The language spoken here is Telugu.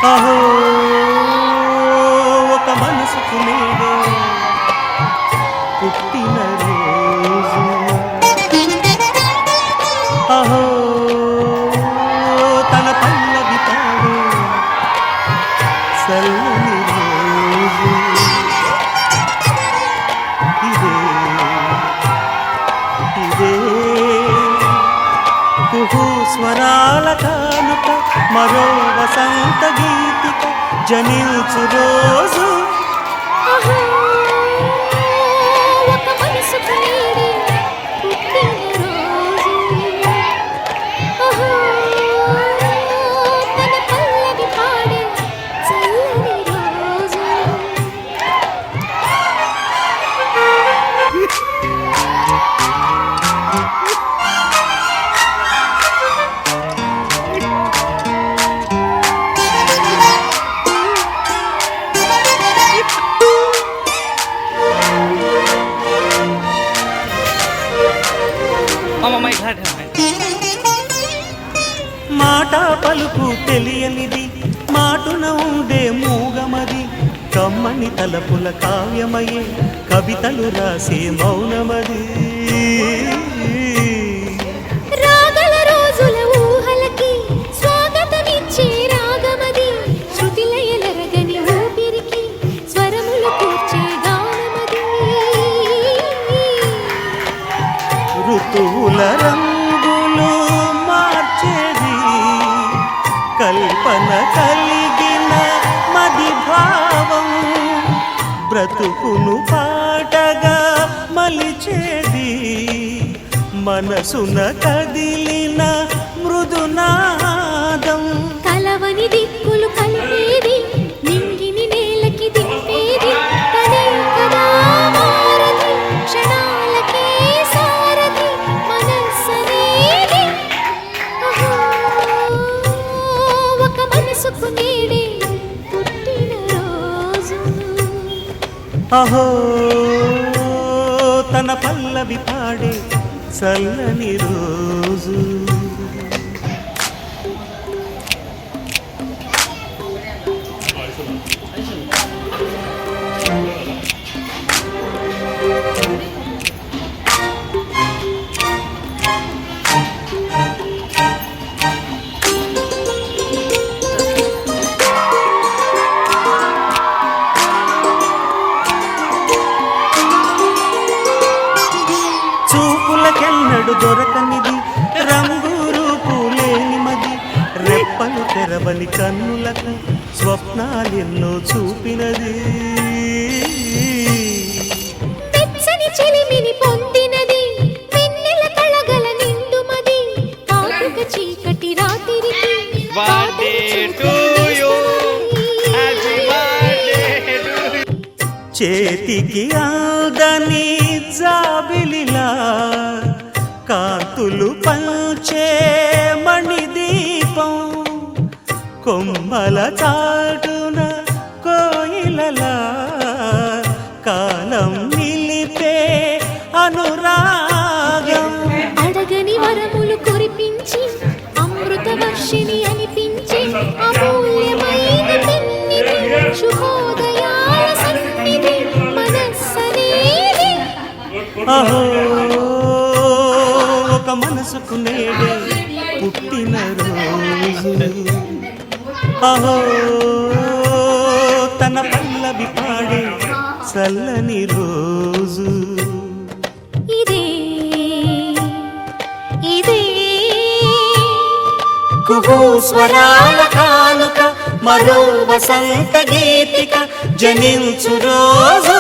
అహో ఒక మనసుకు నేడే పుట్టిన రోజు అహో తన పల్లవి పాడే చల్లని రోజు ఇదే ఇదే కుహు స్వరాల కానుక మరో వసంత గీతిక జనించు రోజు ఒక మనసుకు నేడే పుట్టిన రోజు తన పల్లవి పాడే చల్లని రోజు మాట పలుకు తెలియనిది మాటున ఉండే మూగమది కమ్మని తలపుల కావ్యమయే కవితలు రాసే మౌనమది రాగల రోజుల ఊహలకి స్వాగతమిచ్చే రాగమది శృతిలయలరగని ఊపిరికి స్వరములు కూర్చే గానమది ఋతువుల రంగులు మార్చేది కల్పన కలిగిన మది భావం బ్రతుకును పాటగా మలిచేది మనసున కదిలిన మృదునాదం కలవని దిక్కులు కలిపేది నింగిని నేలకి దింపేది తనే కదా మారది క్షణాలకే సారది మనస్సనేది ఒక మనసుకు నేడే పుట్టిన రోజు అహో తన పల్లవి పాడే చల్లని రోజు చూపులకెన్నడు దొరకనిది రంగు రూపు లేని మది రెప్పలు తెరవని కన్నులకు స్వప్నాలెన్నో చూపినది వెచ్చని చెలిమిని పొందినది వెన్నెల కళగల నిండుమది కాటుక చీకటి రాత్రికి చేతికి ఆదని జాబిలిలా కాంతులు పంచే మణిదీపం కొమ్మల చాటున కోయిలలా కాలం నిలిపే అనురాగం అడగని వరములు కురిపించి అమృత వర్షిణి అనిపించి అమూల్యమైన పెన్నిధి శుభోదయాల సన్నిధి మనస్సనేది అహో ఒక మనసుకు నేడే పుట్టిన రోజు అహో తన పల్లవి పాడే చల్లని రోజు ఇదే ఇదే కుహు స్వరాల కానుక మరో వసంత గీతిక జనించు రోజు